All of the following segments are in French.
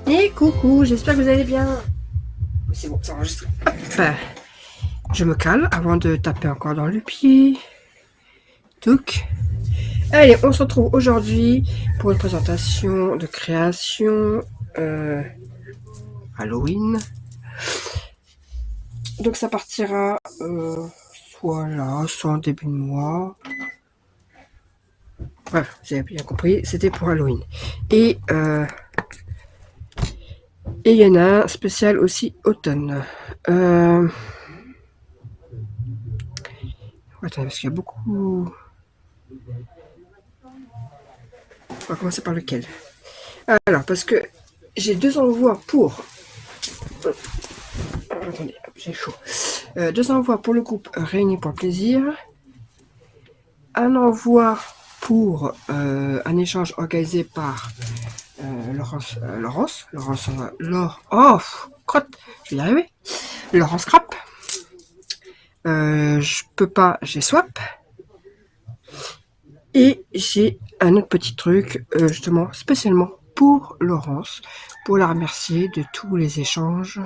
Et coucou, j'espère que vous allez bien. C'est bon, ça enregistre. Hop, je me cale avant de taper encore dans le pied. Touc. Allez, on se retrouve aujourd'hui pour une présentation de création Halloween. Donc ça partira soit là, soit en début de mois. Bref, vous avez bien compris, c'était pour Halloween. Et il y en a un spécial aussi automne. Attends, parce qu'il y a beaucoup... On va commencer par lequel? Alors, parce que j'ai deux envois pour... attendez, j'ai chaud. Deux envois pour le groupe Réunis pour le plaisir. Un envoi pour un échange organisé par Laurence, crotte, je vais y arriver. Laurence Crap. Je peux pas, j'ai swap. Et j'ai un autre petit truc, justement, spécialement pour Laurence, pour la remercier de tous les échanges.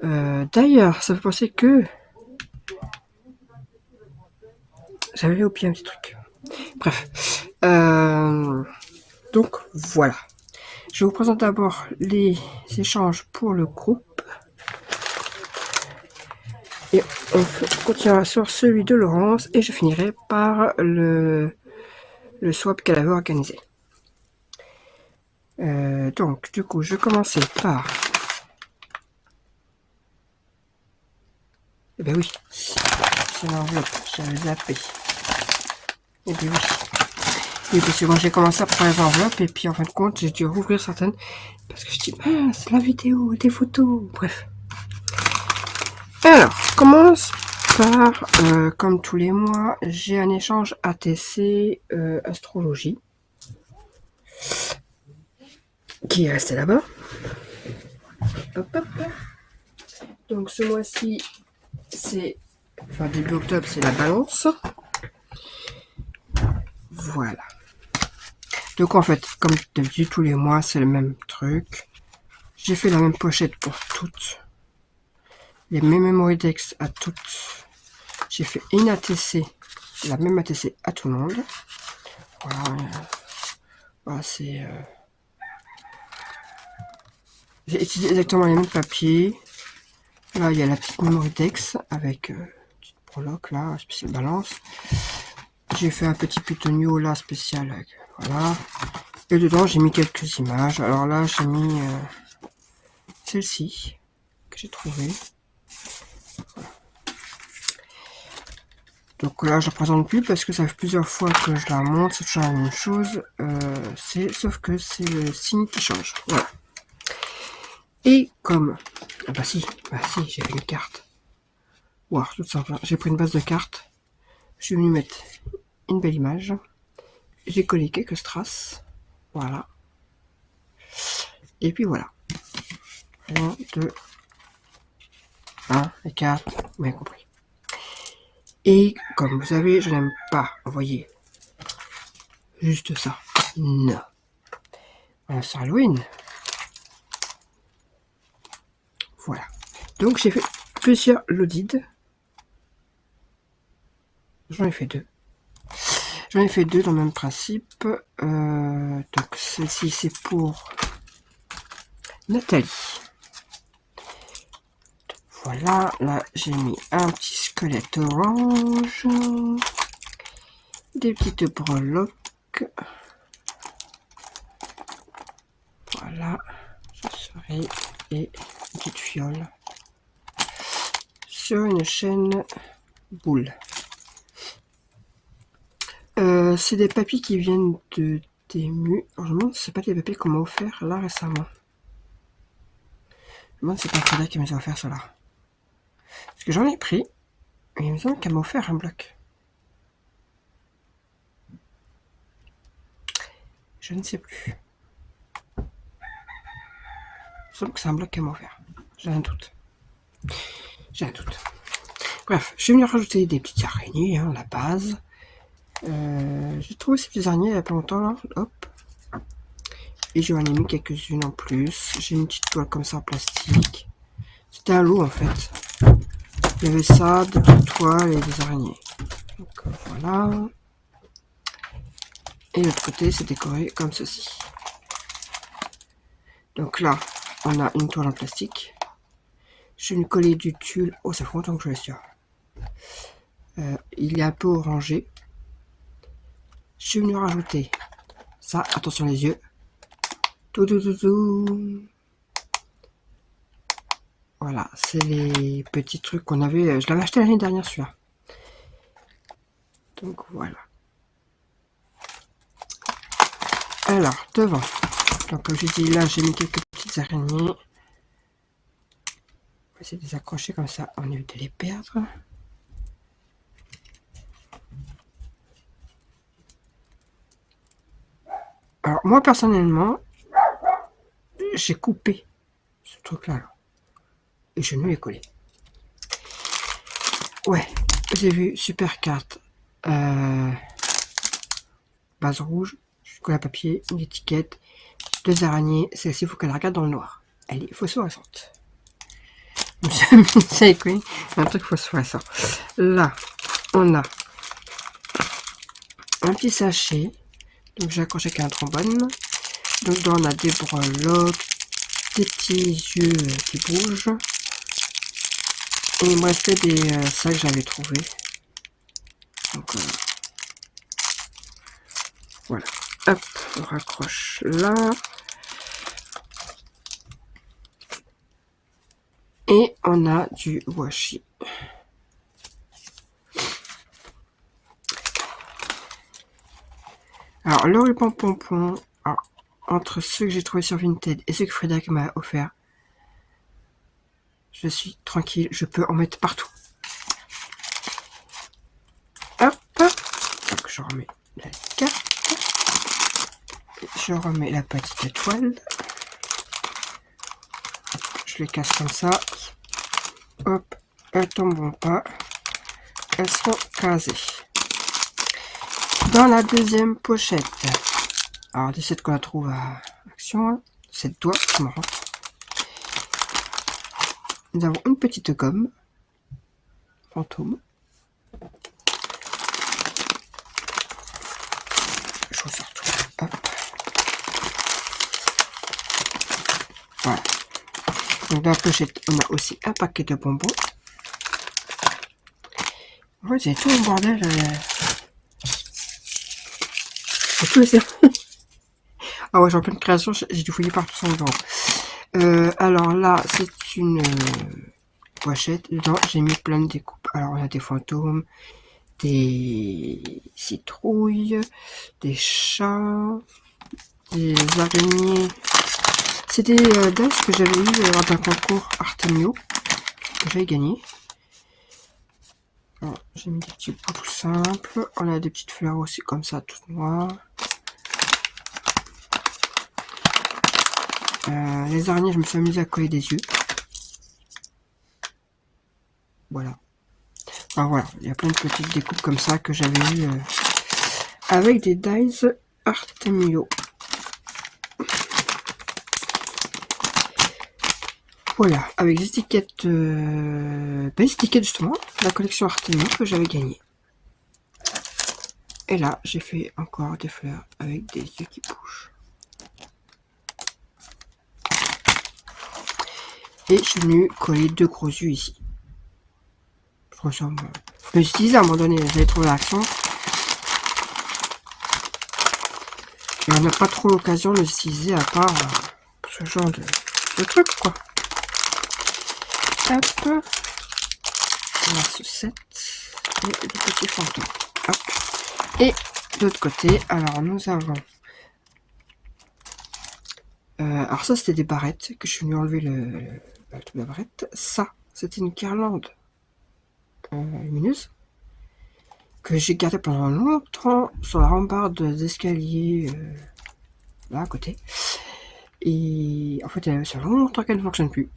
D'ailleurs, ça me fait penser que j'avais oublié un petit truc. Bref. Donc, voilà. Je vous présente d'abord les échanges pour le groupe. Et on continuera sur celui de Laurence. Et je finirai par le swap qu'elle avait organisé. Donc, du coup, je vais commencer par... Eh ben oui, c'est l'enveloppe, j'avais zappé. Eh bien oui. Oui, parce que moi j'ai commencé à prendre les enveloppes et puis en fin de compte j'ai dû rouvrir certaines parce que je dis c'est la vidéo, des photos, bref. Alors, je commence par, comme tous les mois, j'ai un échange ATC astrologie qui est resté là-bas. Hop, hop. Donc ce mois-ci, c'est, enfin début octobre, c'est la balance. Voilà. Donc en fait, comme d'habitude tous les mois, c'est le même truc. J'ai fait la même pochette pour toutes. Les mêmes mémoridex à toutes. J'ai fait une ATC, la même ATC à tout le monde. Voilà, voilà c'est... J'ai utilisé exactement les mêmes papiers. Là, il y a la petite mémoridex avec petite prologue là, spécial balance. J'ai fait un petit putonio là spécial, voilà. Et dedans, j'ai mis quelques images. Alors là, j'ai mis celle-ci que j'ai trouvée. Voilà. Donc là, je ne la présente plus parce que ça fait plusieurs fois que je la montre. C'est toujours la même chose. Sauf que c'est le signe qui change. Voilà. Et comme... Ah bah si, j'ai fait une carte. Wow, tout simple. J'ai pris une base de cartes. Je suis venu mettre une belle image. J'ai collé quelques strass. Voilà. Et puis voilà. 1, 2, 1 et 4. Vous m'avez compris. Et comme vous savez, je n'aime pas envoyer juste ça. Non. Voilà, c'est Halloween. Voilà. Donc j'ai fait plusieurs lodides. J'en ai fait deux. J'en ai fait deux dans le même principe. Donc celle-ci c'est pour Nathalie. Voilà, là j'ai mis un petit squelette orange. Des petites breloques. Voilà, je serai et une petite fiole sur une chaîne boule. C'est des papiers qui viennent de Temu. Alors, je me demande si c'est pas des papiers qu'on m'a offert là récemment. Je me demande si c'est pas Frida qui m'a offert cela. Parce que j'en ai pris, et il me semble qu'elle m'a offert un bloc. Je ne sais plus. Il me semble que c'est un bloc qu'elle m'a offert. J'ai un doute. Bref, je suis venu rajouter des petites araignées, hein, la base. J'ai trouvé ces petites araignées il y a pas longtemps là. Hop. Et j'en ai mis quelques-unes en plus. J'ai une petite toile comme ça en plastique. C'était un lot en fait. Il y avait ça, des toiles et des araignées. Donc voilà. Et l'autre côté, c'est décoré comme ceci. Donc là, on a une toile en plastique. Je vais lui coller du tulle. Oh, ça fait longtemps que je l'ai sur. Il est un peu orangé. Je suis venu rajouter ça. Attention les yeux. Tout, tout, tout, tout. Voilà, c'est les petits trucs qu'on avait. Je l'avais acheté l'année dernière celui-là. Donc voilà. Alors, devant. Donc comme je dis, là j'ai mis quelques petites araignées. On va essayer de les accrocher comme ça, on évite de les perdre. Alors moi personnellement, j'ai coupé ce truc là, et je ne l'ai collé. Ouais, j'ai vu super carte. Base rouge, je colle à papier, une étiquette, 2 araignées. Celle-ci, il faut qu'elle regarde dans le noir. Elle est phosphorescente. Ça est quoi, un truc phosphorescent. Là, on a un petit sachet. Donc j'ai accroché avec un trombone. Donc dedans on a des breloques, des petits yeux qui bougent. Et moi c'était des sacs que j'avais trouvé. Donc voilà. Hop, on raccroche là. Et on a du washi. Alors le ruban pompon, alors, entre ceux que j'ai trouvé sur Vinted et ceux que Frédéric m'a offert, je suis tranquille, je peux en mettre partout. Hop, donc je remets la carte, je remets la petite étoile, je les casse comme ça, hop, elles tomberont pas, elles sont casées. Dans la deuxième pochette, alors de cette qu'on la trouve à Action, cette doigt, c'est marrant. Nous avons une petite gomme fantôme. Je ressors tout. Hop. Voilà. Donc dans la pochette, on a aussi un paquet de bonbons. En fait, j'ai tout le bordel. Tout laissé. Ah ouais, j'ai en pleine création, j'ai dû fouiller partout sans le bureau. Alors là, c'est une pochette. Dedans, j'ai mis plein de découpes. Alors, on a des fantômes, des citrouilles, des chats, des araignées. C'est des dice que j'avais eu lors d'un concours Artemio, que j'avais gagné. J'ai mis des petits bouts tout simples. On a des petites fleurs aussi comme ça, toutes noires. Les araignées, je me suis amusé à coller des yeux. Voilà. Enfin, voilà, il y a plein de petites découpes comme ça que j'avais eu avec des dies Artemio. Voilà, avec des étiquettes, justement, la collection Artemio que j'avais gagnée. Et là, j'ai fait encore des fleurs avec des yeux qui bougent. Et je suis venu coller 2 gros yeux ici. Je me suis dit à un moment donné, j'avais trouvé l'action. Et on n'a pas trop l'occasion de l'utiliser à part ce genre de truc, quoi. Hop. La sucette et le petit fantôme. Hop. Et de l'autre côté, alors nous avons... alors ça c'était des barrettes que je suis venu enlever la barrette. Ça, c'était une guirlande lumineuse que j'ai gardée pendant longtemps sur la rambarde d'escalier là à côté. Et en fait, ça fait longtemps qu'elle ne fonctionne plus.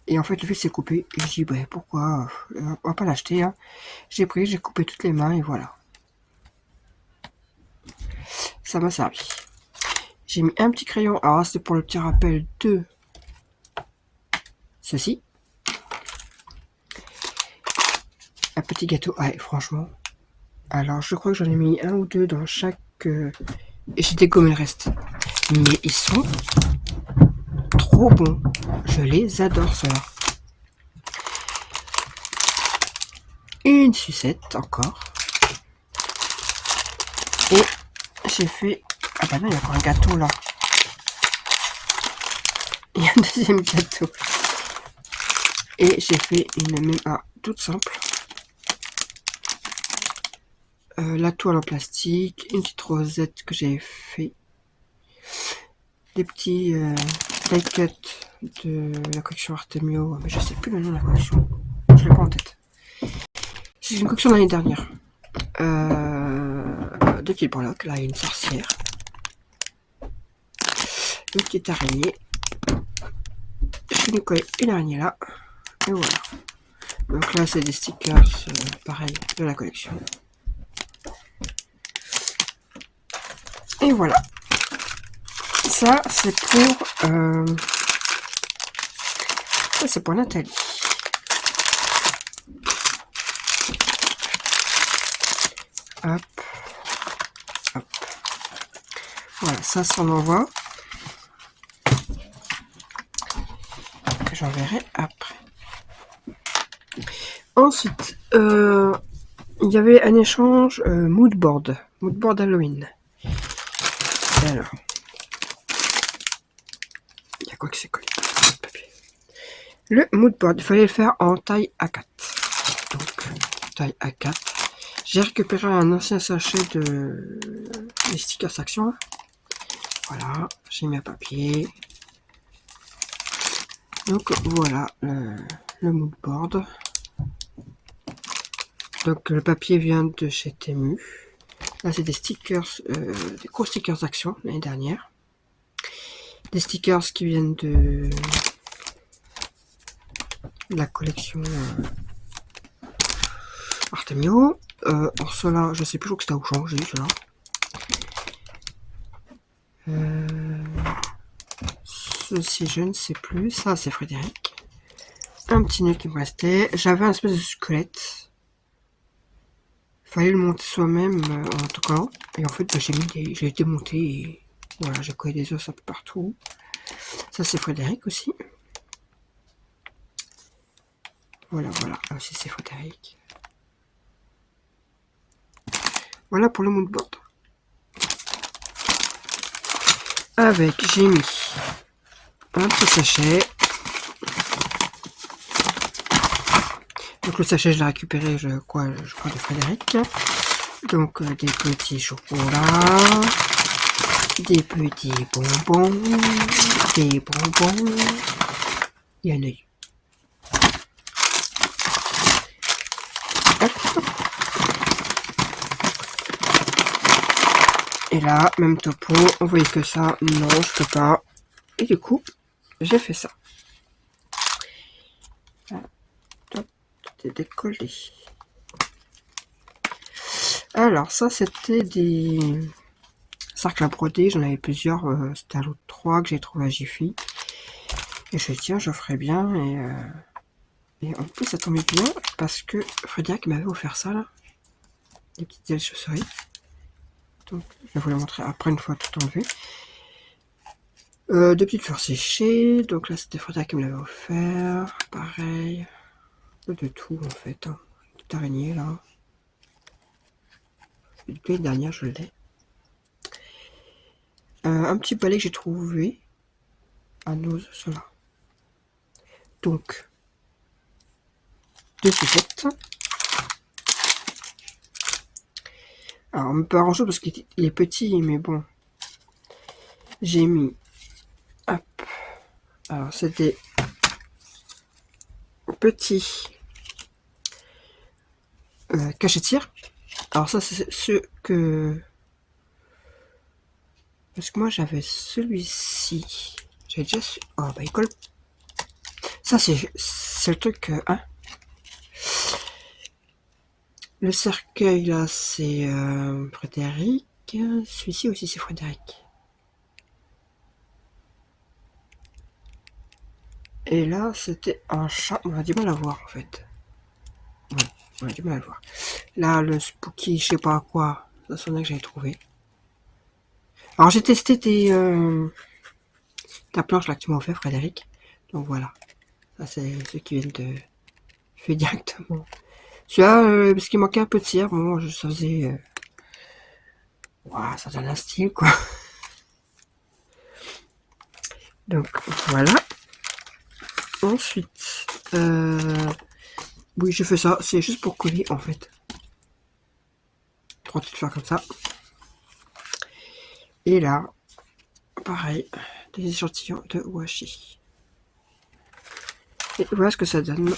Et en fait, le fil s'est coupé. Et je dis, bah, pourquoi on va pas l'acheter. Hein. J'ai pris, j'ai coupé toutes les mains et voilà. Ça m'a servi. J'ai mis un petit crayon. Alors, c'est pour le petit rappel de ceci. Un petit gâteau. Ah, franchement. Alors, je crois que j'en ai mis un ou deux dans chaque... et j'ai dégommé le reste. Mais ils sont trop bons. Je les adore, ceux-là. Une sucette encore. Et j'ai fait... Ah bah non, il y a encore un gâteau là. Il y a un deuxième gâteau. Et j'ai fait une même toute simple. La toile en plastique, une petite rosette que j'ai fait. Des petits die cut de la collection Artemio, mais je sais plus le nom de la collection. Je l'ai pas en tête. C'est une collection de l'année dernière. Deux petits breloques, là il y a une sorcière. Une petite araignée. Je vais lui coller une araignée là. Et voilà. Donc là c'est des stickers pareil de la collection. Et voilà. Ça c'est pour ça c'est pour Nathalie. Hop. Hop. Voilà, ça s'en envoie. Que j'enverrai après. Ensuite, il y avait un échange moodboard Halloween. Alors, il y a quoi que c'est collé? Le moodboard, il fallait le faire en taille A4. Donc, taille A4. J'ai récupéré un ancien sachet de les stickers Action. Voilà, j'ai mis un papier. Donc voilà le moodboard. Donc le papier vient de chez Temu. Là c'est des stickers, des gros stickers Action l'année dernière. Des stickers qui viennent de la collection Artemio. Or cela, je sais plus, je crois que c'était à Auchan, j'ai eu cela. Ceci, je ne sais plus. Ça, c'est Frédéric. Un petit nœud qui me restait. J'avais un espèce de squelette. Fallait le monter soi-même, en tout cas. Et en fait, bah, j'ai démonté et voilà, j'ai collé des os un peu partout. Ça, c'est Frédéric aussi. Voilà, voilà. Là aussi, c'est Frédéric. Voilà pour le moodboard. Avec, j'ai mis un petit sachet. Donc le sachet, je l'ai récupéré, je crois, de Frédéric. Donc des petits chocolats, des petits bonbons, des bonbons. Il y a un œil. Et là, même topo, on voyait que ça, non, je peux pas. Et du coup, j'ai fait ça. Voilà. Top, tout est décollé. Alors, ça, c'était des cercles à broder. J'en avais plusieurs. C'était un lot de 3 que j'ai trouvé à Jiffy. Et je tiens, je ferai bien. Et en plus, ça tombait bien parce que Frédéric m'avait offert ça, là. Des petites ailes chaussures. Donc, je vais vous la montrer après une fois tout enlevé. Deux petites fleurs séchées. Donc là, c'était Frédéric qui me l'avait offert. Pareil. De tout, en fait. Hein. Une petite araignée, là. Depuis l'année dernière, je l'ai. Un petit balai que j'ai trouvé. À Nose, cela. Donc, 2 sucettes. Alors, pas grand chose parce qu'il est petit, mais bon. J'ai mis. Hop. Alors, c'était petit cachet-tire. Alors, ça, c'est ce que. Parce que moi, j'avais celui-ci. J'avais déjà su. Oh, bah, il colle. Ça, c'est le truc. Hein. Le cercueil, là, c'est Frédéric. Celui-ci aussi, c'est Frédéric. Et là, c'était un chat. On a du mal à voir, en fait. Ouais, on a du mal à le voir. Là, le spooky, je sais pas quoi. Ça sonnait que j'avais trouvé. Alors, j'ai testé ta planche là que tu m'as offert, Frédéric. Donc voilà. Ça, c'est ceux qui viennent de fait directement. Celui-là, parce qu'il manquait un peu de cire, bon, ça faisait... Ouah, ça donne un style, quoi. Donc, voilà. Ensuite, oui, je fais ça. C'est juste pour coller, en fait. 3 petites fleurs comme ça. Et là, pareil, des échantillons de washi. Et voilà ce que ça donne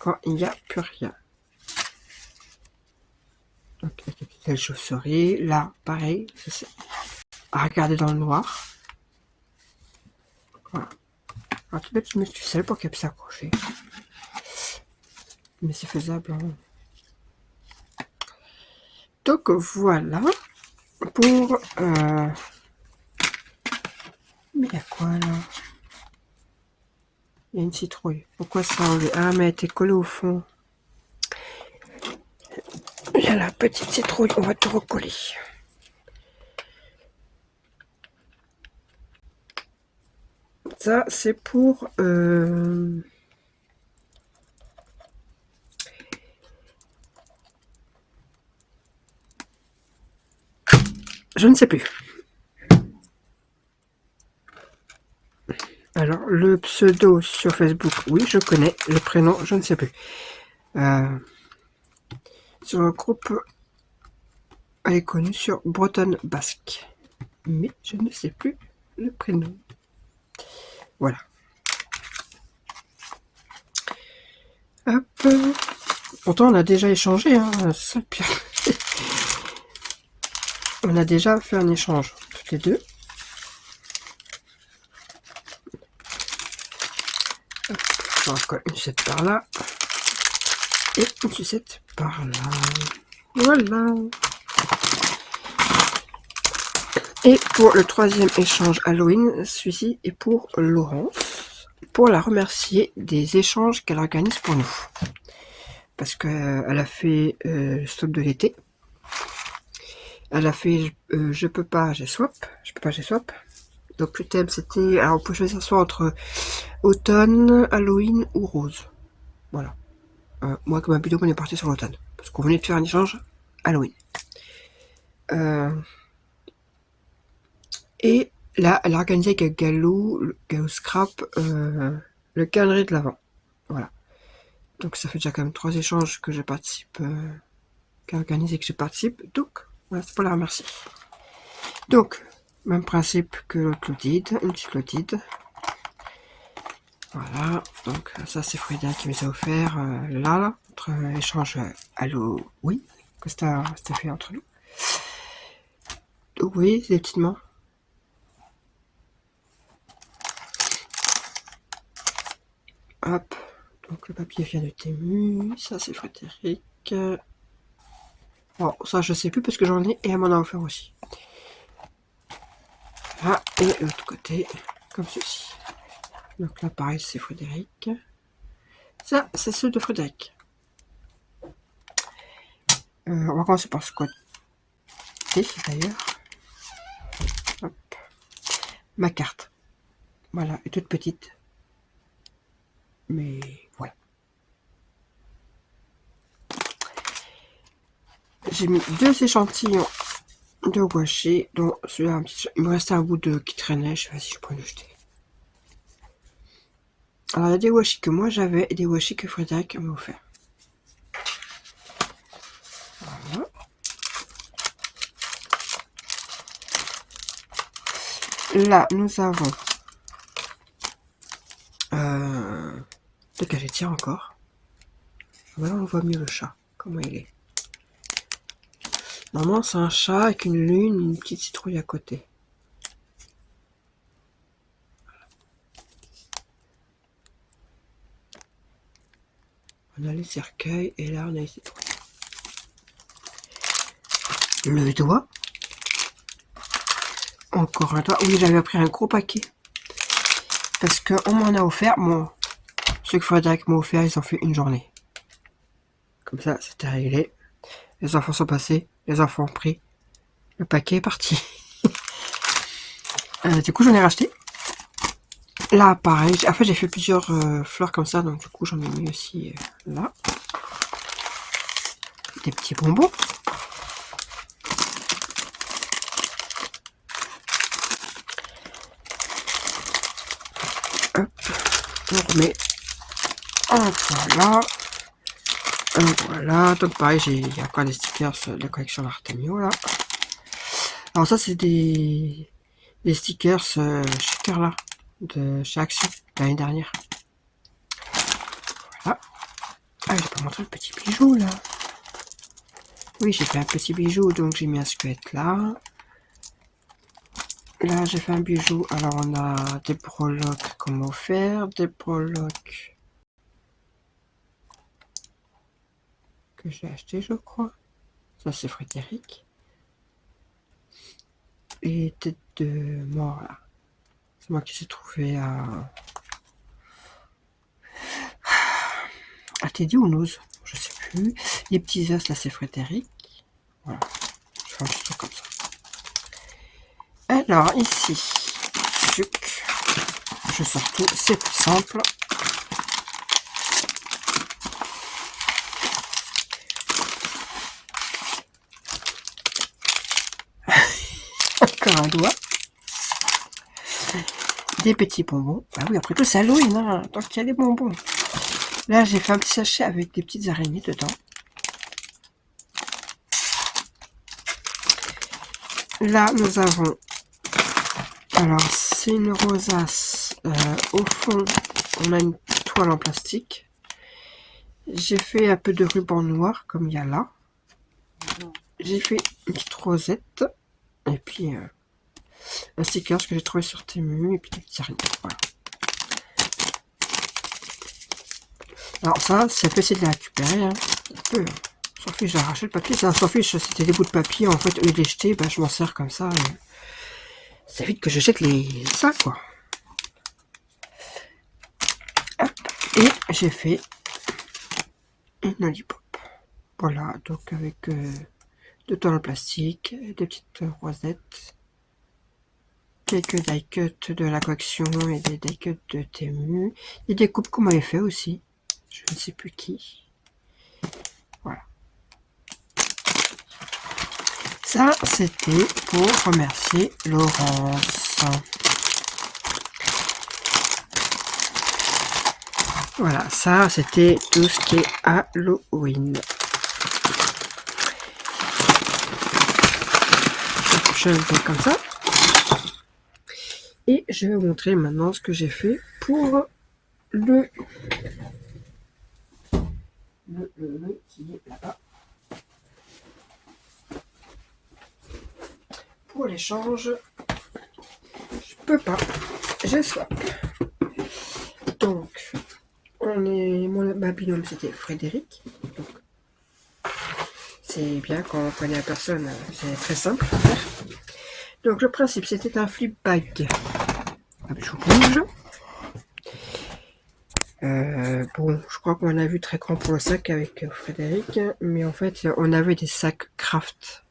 quand il n'y a plus rien. Donc, avec la petite chauve-souris. Là, pareil, c'est à regarder dans le noir. Voilà. Un petit peu de ficelle pour qu'elle puisse s'accrocher. Mais c'est faisable. Hein. Donc voilà pour... Mais il y a quoi là? Il y a une citrouille. Pourquoi ça enlevé? Ah, mais elle était collée au fond. Il y a la petite citrouille, on va tout recoller. Ça, c'est pour... Je ne sais plus. Alors, le pseudo sur Facebook, oui, je connais. Le prénom, je ne sais plus. Sur le groupe, elle est connue sur Bretonne Basque. Mais je ne sais plus le prénom. Voilà. Hop. Pourtant, on a déjà échangé, hein. Ça, pire. On a déjà fait un échange, toutes les deux. Hop. Encore une sucette par là. Et une sucette par là. Voilà. Et pour le troisième échange Halloween, celui-ci est pour Laurence, pour la remercier des échanges qu'elle organise pour nous. Parce qu'elle a fait le stop de l'été. Elle a fait je peux pas, j'ai swap. Je peux pas, j'ai swap. Donc le thème c'était, alors on peut choisir soit entre automne, Halloween ou rose. Voilà. Moi comme vidéo on est parti sur l'automne. Parce qu'on venait de faire un échange Halloween. Et là, elle a organisé avec Gallo Scrap, le calendrier de l'Avent. Voilà. Donc ça fait déjà quand même 3 échanges que je participe, qu'elle organise et que je participe. Donc, voilà, c'est pour la remercier. Donc, même principe que l'autre Clotide, une petite Clotide. Voilà, donc ça c'est Frédéric qui nous a offert là, notre échange Halloween, que c'était fait entre nous. Donc oui, c'est des petites mains. Hop, donc le papier vient de Tému, ça c'est Frédéric. Bon, ça je sais plus parce que j'en ai et elle m'en a offert aussi. Là, et l'autre côté, comme ceci. Donc là pareil c'est Frédéric. Ça, c'est ceux de Frédéric. On va commencer par ce côté d'ailleurs. Hop. Ma carte. Voilà, est toute petite. Mais voilà. J'ai mis 2 échantillons de washi, dont celui-là un petit. Il me restait un bout de qui traînait, je sais pas si je pourrais le jeter. Alors il y a des washi que moi j'avais et des washi que Frédéric m'a offert. Voilà. Là nous avons de cagetière encore. Voilà, on voit mieux le chat, comment il est. Normalement c'est un chat avec une lune, une petite citrouille à côté. On a les cercueils et là on a les citrouilles. Le doigt. Encore un doigt. Oui, j'avais pris un gros paquet. parce qu'on m'en a offert. Bon, ceux que Frédéric m'a offert, ils ont fait une journée. Comme ça, c'était réglé. Les enfants sont passés, les enfants ont pris. Le paquet est parti. Du coup, j'en ai racheté. Là, pareil. En fait, j'ai fait plusieurs fleurs comme ça, donc du coup, j'en ai mis aussi là. Des petits bonbons. Hop, on remet. Hop, voilà. Voilà. Donc pareil, il y a encore des stickers de la collection d'Artemio là. Alors ça, c'est des stickers chez Carla, de chez Action, l'année dernière. Voilà. Ah, j'ai pas montré le petit bijou là. Oui, j'ai fait un petit bijou, donc j'ai mis un squelette là. Là, j'ai fait un bijou. Alors, on a des breloques qu'on m'a offert, des breloques que j'ai acheté, je crois. Ça, c'est Frédéric. Et tête de mort là. C'est moi qui les ai trouvés à Teddy ou Nose, je sais plus. Les petits os là, c'est Frédéric. Voilà. Je fais un petit truc comme ça. Alors, ici, je sors tout, c'est plus simple. Encore un doigt. Des petits bonbons. Bah oui, après tout, c'est Halloween, hein, donc il y a des bonbons. Là, j'ai fait un petit sachet avec des petites araignées dedans. Là, nous avons... Alors, c'est une rosace. Au fond, on a une toile en plastique. J'ai fait un peu de ruban noir, comme il y a là. J'ai fait une petite rosette. Et puis, un sticker que j'ai trouvé sur Temu. Et puis, des petites araignées. Voilà. Alors ça, c'est facile de les récupérer. Hein. On peut... S'en fiche, j'ai arraché le papier. Ça s'en fiche, c'était des bouts de papier. En fait, au lieu de les jeter, ben, je m'en sers comme ça. Ça évite que je jette ça, quoi. Hop. Et j'ai fait une lollipop. Voilà, donc avec deux toiles en plastique, des petites rosettes, quelques die cuts de la collection et des die cuts de Temu. Et des coupes qu'on m'avait fait aussi. Je ne sais plus qui. Voilà. Ça, c'était pour remercier Laurence. Voilà, ça, c'était tout ce qui est Halloween. Je le fais comme ça. Et je vais vous montrer maintenant ce que j'ai fait pour le qui est là-bas. Pour l'échange, je peux pas. Je swap. Donc, ma binôme c'était Frédéric. C'est bien quand on connaît la personne, c'est très simple à faire. Donc le principe c'était un flip bag à bijou rouge. Bon, je crois qu'on a vu très grand pour le sac avec Frédéric, mais en fait on avait des sacs craft.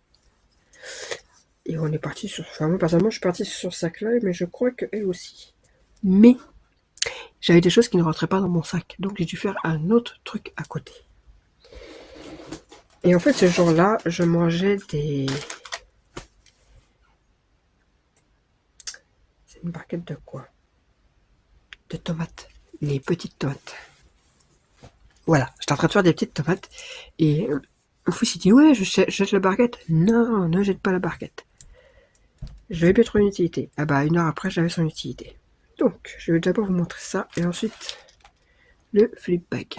Et on est parti sur... Enfin moi personnellement je suis parti sur ce sac là, mais je crois qu'elle aussi. Mais j'avais des choses qui ne rentraient pas dans mon sac, donc j'ai dû faire un autre truc à côté. Et en fait ce jour-là, je mangeais des... C'est une barquette de quoi? De tomates. Les petites tomates. Voilà, j'étais en train de faire des petites tomates. Et mon fils il dit ouais, je jette la barquette. Non, ne jette pas la barquette. Je vais peut-être une utilité. Ah bah une heure après j'avais son utilité. Donc je vais d'abord vous montrer ça et ensuite le flip bag.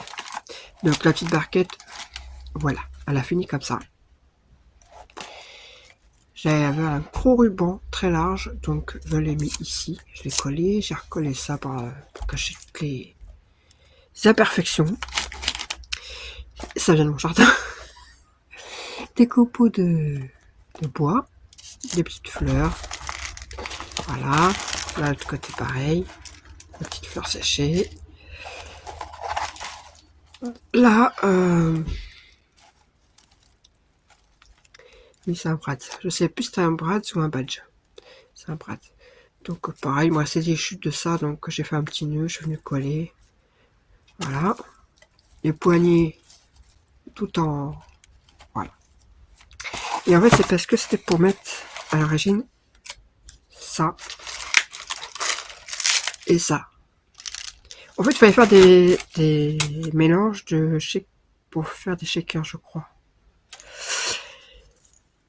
Donc la petite barquette, voilà, elle a fini comme ça. J'avais un gros ruban très large, donc je l'ai mis ici. Je l'ai collé, j'ai recollé ça pour cacher toutes les imperfections. Ça vient de mon jardin. Des copeaux de bois, des petites fleurs. Voilà, là de l'autre côté pareil. Petite fleur séchée. Là, oui, c'est un brad. Je sais plus si c'est un brad ou un badge. C'est un brad. Donc pareil, moi c'est des chutes de ça, donc j'ai fait un petit nœud, je suis venu coller. Voilà. Les poignets tout en... Voilà. Et en fait c'est parce que c'était pour mettre à l'origine ça et ça. En fait il fallait faire des mélanges de pour faire des shakers, je crois.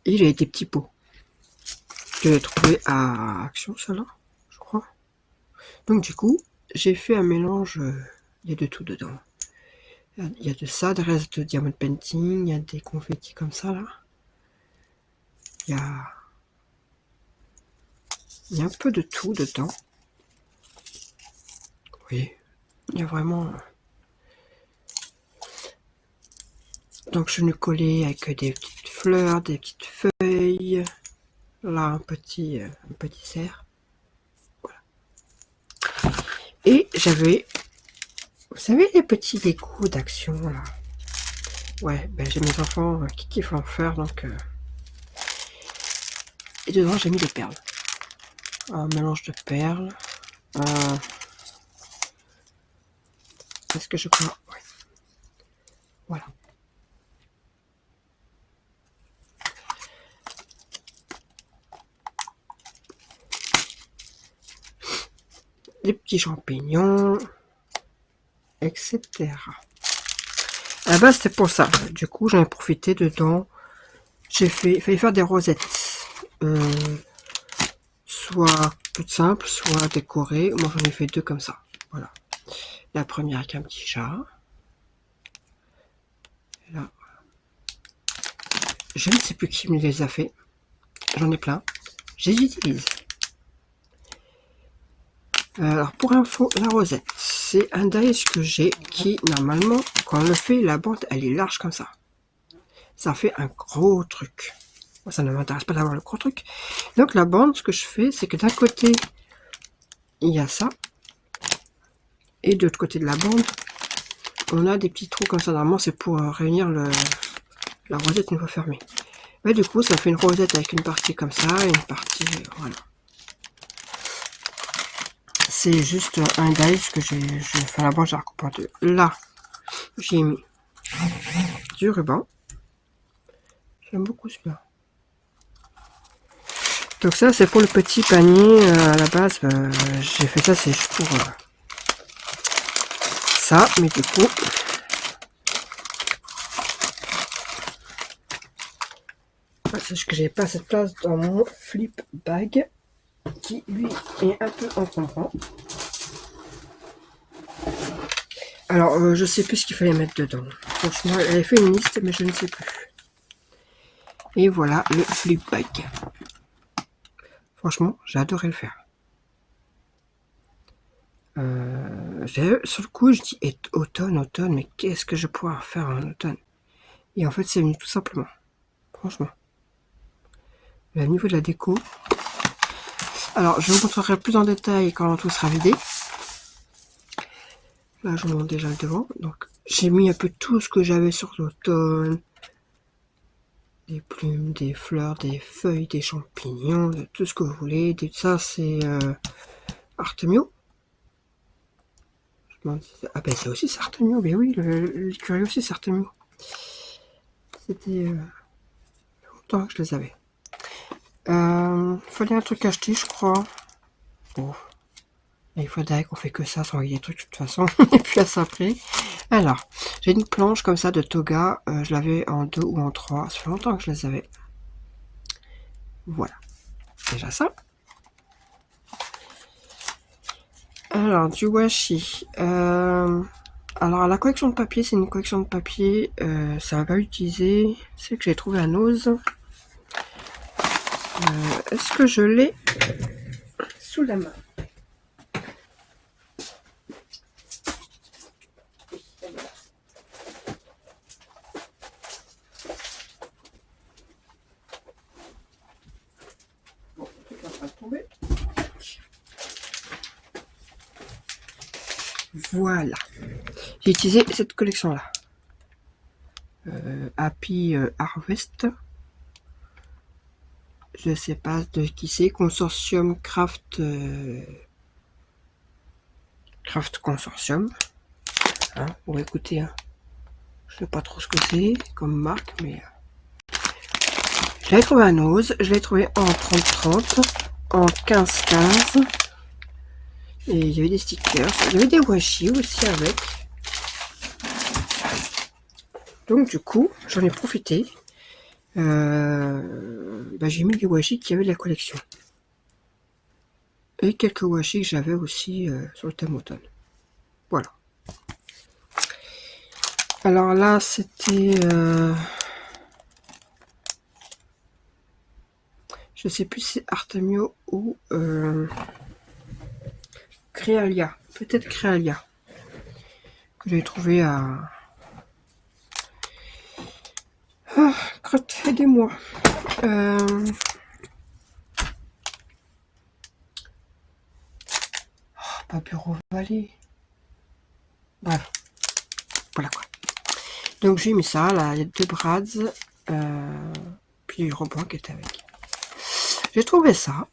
Et il y a des petits pots. Je l'ai trouvé à Action, ça là, je crois. Donc du coup, j'ai fait un mélange, il y a de tout dedans. Il y a de ça, des restes de diamond painting, il y a des confettis comme ça là. Il y a un peu de tout dedans. Oui, il y a vraiment... Donc je vais coller avec des petites fleurs, des petites feuilles. Là, un petit cerf. Voilà. Et j'avais... Vous savez les petits décos d'Action là? Ouais, ben j'ai mes enfants qui kiffent en faire, donc... Et dedans j'ai mis des perles. Un mélange de perles. Est-ce que je crois? Ouais. Voilà. Des petits champignons, etc. À la base c'était pour ça. Du coup j'en ai profité dedans. Il fallait faire des rosettes. Soit toutes simples, soit décorées. Moi j'en ai fait deux comme ça. Voilà. La première avec un petit chat. Et là. Je ne sais plus qui me les a fait. J'en ai plein. Je les utilise. Alors pour info, la rosette, c'est un dies que j'ai qui normalement, quand on le fait, la bande elle est large comme ça. Ça fait un gros truc. Moi, ça ne m'intéresse pas d'avoir le gros truc. Donc la bande, ce que je fais, c'est que d'un côté, il y a ça. Et de l'autre côté de la bande, on a des petits trous comme ça. Normalement, c'est pour réunir la rosette une fois fermée. Mais du coup, ça fait une rosette avec une partie comme ça et une partie... voilà. C'est juste un dice que j'ai fait la bande, j'ai recoupé en deux. Là, j'ai mis du ruban. J'aime beaucoup celui-là. Donc ça, c'est pour le petit panier. À la base, j'ai fait ça, c'est juste pour ça. Mais du coup, sache que j'ai pas cette place dans mon flip bag, qui lui est un peu encombrant. Alors, je sais plus ce qu'il fallait mettre dedans. Franchement, elle avait fait une liste, mais je ne sais plus. Et voilà le flip bag. Franchement, j'ai adoré le faire. Sur le coup, je dis automne, mais qu'est-ce que je pourrais en faire en automne? Et en fait, c'est venu tout simplement. Franchement. Au niveau de la déco. Alors, je vous montrerai plus en détail quand tout sera vidé. Là, je vous montre déjà le devant. Donc, j'ai mis un peu tout ce que j'avais sur l'automne. Des plumes, des fleurs, des feuilles, des champignons, de tout ce que vous voulez. Ça, c'est Artemio. Ah ben, c'est aussi Artemio. Mais oui, l'écureuil aussi, c'est Artemio. C'était longtemps que je les avais. Fallait un truc acheter, je crois. Bon. Il faudrait qu'on fait que ça sans des trucs de toute façon. Et puis à ça après. Alors, j'ai une planche comme ça de toga. Je l'avais en 2 ou en 3. Ça fait longtemps que je les avais. Voilà. Déjà ça. Alors, du washi. Alors, la collection de papier, c'est une collection de papier. Ça va pas utiliser. C'est que j'ai trouvé à Nose. Est-ce que je l'ai sous la main? Voilà. J'ai utilisé cette collection-là. Happy Harvest. Je sais pas de qui c'est. Consortium Craft. Craft Consortium. Hein, pour écouter. Hein. Je sais pas trop ce que c'est comme marque, mais. Je l'ai trouvé à Nose. Je l'ai trouvé en 30-30. En 15-15. Et il y avait des stickers. Il y avait des washi aussi avec. Donc du coup, j'en ai profité. J'ai mis des washi qui avaient de la collection. Et quelques washi que j'avais aussi sur le thème automne. Voilà. Alors là, c'était... je sais plus si c'est Artemio ou Créalia. Peut-être Créalia. Que j'ai trouvé à... Ah, crotte, aidez-moi. Pas Bureau Vallée. Bref. Voilà quoi. Donc j'ai mis ça, là, il y a 2 brads. Puis le rebond qui était avec. J'ai trouvé ça.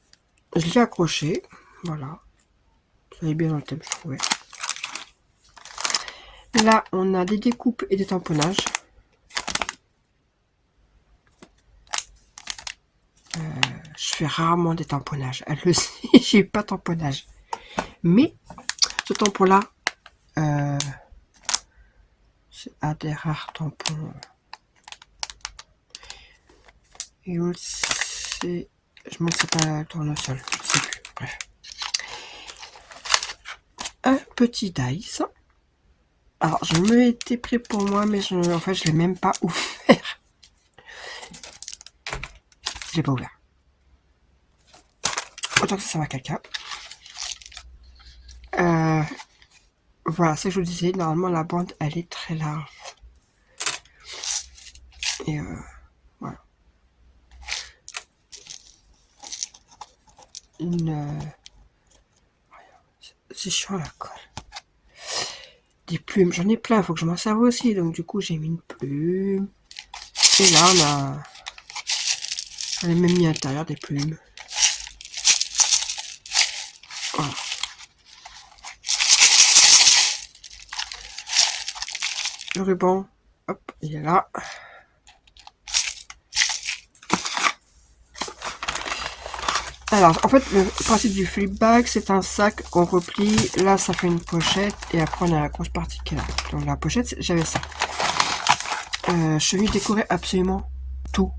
Je l'ai accroché. Voilà. Ça est bien dans le thème, je trouvais. Là, on a des découpes et des tamponnages. Je fais rarement des tamponnages. Elle le sait, j'ai pas de tamponnage. Mais ce tampon-là, c'est un des rares tampons. Et l'autre, c'est... Je me sais pas le tournesol. Je sais plus. Bref. Un petit dice. Alors, je me l'étais pris pour moi, mais en fait, je l'ai même pas ouvert. Je l'ai pas ouvert. Autant que ça va à quelqu'un. Voilà, c'est ce que je vous disais. Normalement, la bande, elle est très large. Et voilà. C'est chiant la colle. Des plumes, j'en ai plein, faut que je m'en serve aussi. Donc du coup, j'ai mis une plume. Et là, on a même mis à l'intérieur des plumes. Voilà. Le ruban, hop, il est là. Alors, en fait, le principe du flip bag, c'est un sac qu'on replie. Là, ça fait une pochette. Et après, on a la grosse partie qui est là. Donc, la pochette, j'avais ça. Je suis venu décorer absolument tout.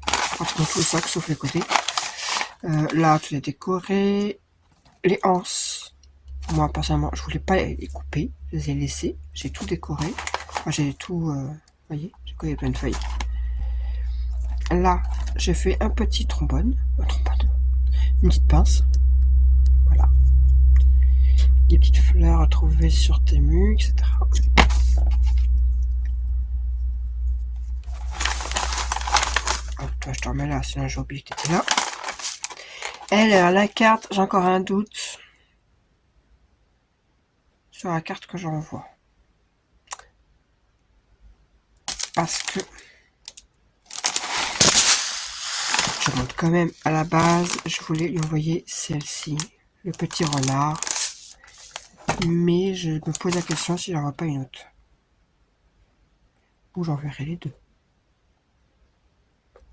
Pratiquement tout le sac, sauf les côtés. Là, tout est décoré. Les anses. Moi, personnellement, je voulais pas les couper. Je les ai laissés. J'ai tout décoré. Enfin, j'ai tout... vous voyez, j'ai collé plein de feuilles. Là, j'ai fait un petit trombone. Une petite pince. Voilà. Des petites fleurs trouvées sur Temu, etc. Hop, toi, je te remets là, sinon j'ai oublié que tu étais là. Elle, la carte, j'ai encore un doute sur la carte que j'envoie. Parce que je montre quand même à la base, je voulais lui envoyer celle-ci, le petit renard. Mais je me pose la question si j'en vois pas une autre. Ou j'enverrai les deux.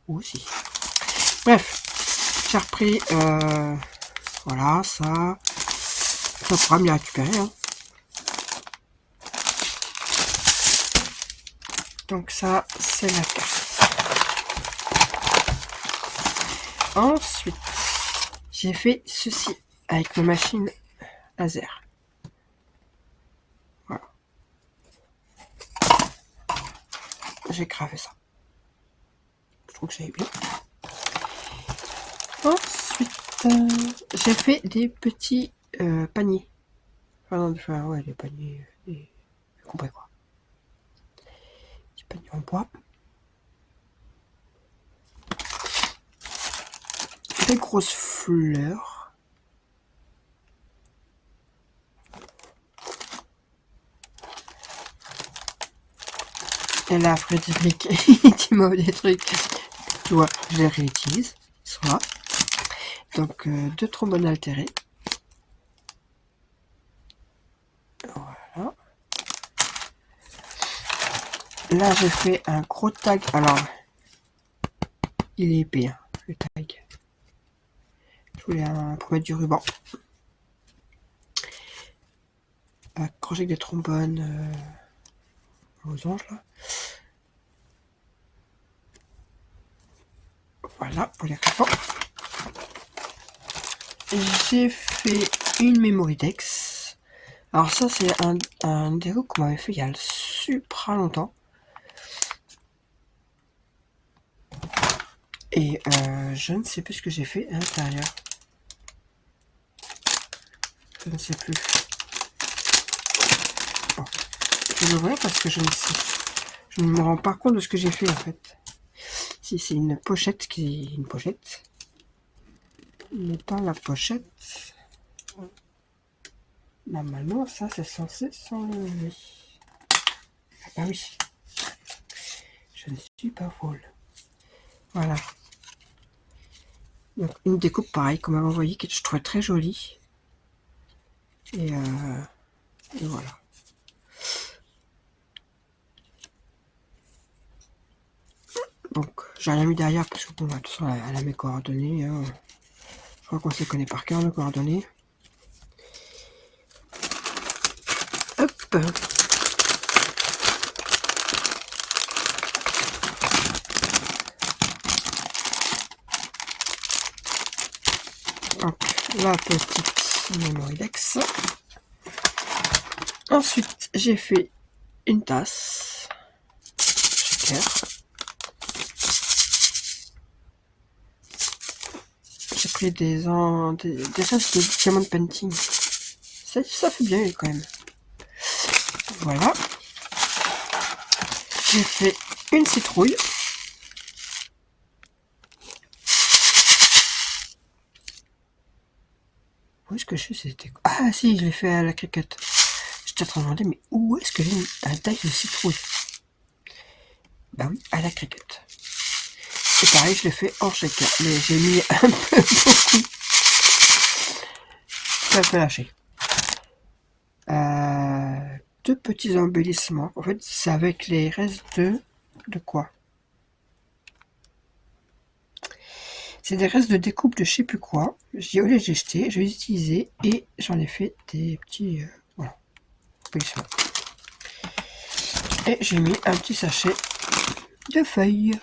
Ou aussi. Bref, j'ai repris, voilà, ça. Ça pourra me les récupérer. Hein. Donc ça, c'est la carte. Ensuite, j'ai fait ceci avec ma machine laser. Voilà. J'ai gravé ça. Je trouve que j'ai bien. Ensuite, j'ai fait des petits paniers. Enfin, ouais, des paniers. Vous comprenez quoi. Des paniers en bois. Des grosses fleurs. Et là, Frédéric, tu m'offre des trucs. Tu vois, je les réutilise. Soit. Donc, 2 trombones altérés. Voilà. Là, j'ai fait un gros tag. Alors, il est épais, hein, le tag. Je voulais un pour mettre du ruban. Accrocher avec des trombones aux anges, là. Voilà, pour les rubans. J'ai fait une Memoridex. Alors ça, c'est un déco qu'on m'avait fait il y a super longtemps. Et je ne sais plus ce que j'ai fait à l'intérieur. Je ne sais plus. Bon. Je le vois parce que je ne sais. Je ne me rends pas compte de ce que j'ai fait en fait. Si c'est une pochette qui est une pochette. Mais dans la pochette, normalement ça c'est censé s'enlever. Ah bah oui. Je ne suis pas folle. Voilà. Donc une découpe pareille qu'on m'avait envoyée que je trouvais très jolie. Et voilà. Donc j'ai rien mis derrière parce que bon, de toute façon elle a mes coordonnées. Hein. Je crois qu'on se connaît par cœur nos coordonnées. Hop. Donc la petite Memoridex. Ensuite j'ai fait une tasse shaker. J'ai pris des tasses de diamond painting. Ça fait bien quand même. Voilà. J'ai fait une citrouille. Où est-ce que je suis? C'était quoi? Ah si, je l'ai fait à la cricket. J'étais en train de me demander, mais où est-ce que j'ai une taille de citrouille? Bah oui, à la cricket. Et pareil, je l'ai fait en shaker. Mais j'ai mis un peu beaucoup. Ça peut lâcher. Deux petits embellissements. En fait, c'est avec les restes de quoi? C'est des restes de découpe de je sais plus quoi. J'ai olé, j'ai jeté, je vais les utiliser et j'en ai fait des petits voilà, embellissements. Et j'ai mis un petit sachet de feuilles.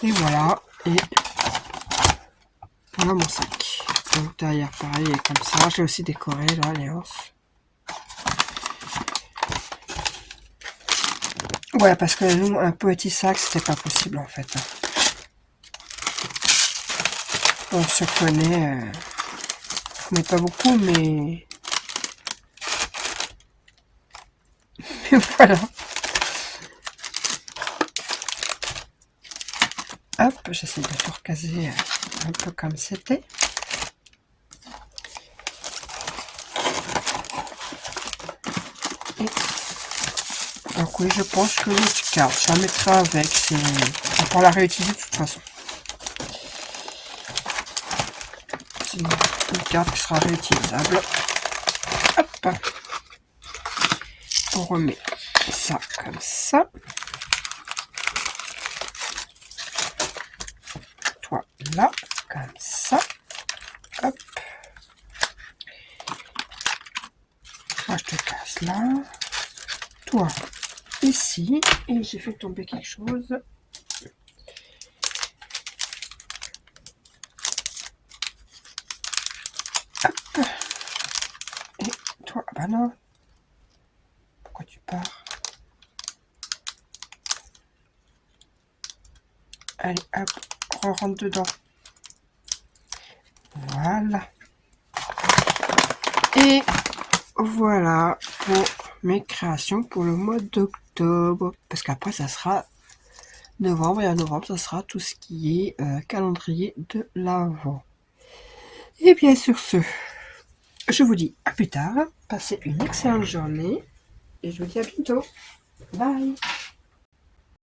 Et voilà. Et voilà mon sac. Donc derrière pareil et comme ça. J'ai aussi décoré là les anses. Ouais, parce que nous, un petit sac, c'était pas possible en fait. On se connaît, mais pas beaucoup, mais voilà. Hop, j'essaie de tout recaser un peu comme c'était. Et donc oui, je pense que l'autre carte, je la mettrai avec. On pourra la réutiliser de toute façon. C'est une carte qui sera réutilisable. Hop. On remet ça comme ça. Toi là, comme ça. Hop. Moi je te casse là. Toi ici. Et j'ai fait tomber quelque chose. Hop. Et toi, ah bah non. Pourquoi tu pars? Allez, hop, on rentre dedans. Voilà. Et voilà pour mes créations pour le mois d'octobre. Parce qu'après, ça sera novembre. Et en novembre, ça sera tout ce qui est calendrier de l'Avent. Et bien sur ce, je vous dis à plus tard. Passez une excellente journée. Et je vous dis à bientôt. Bye.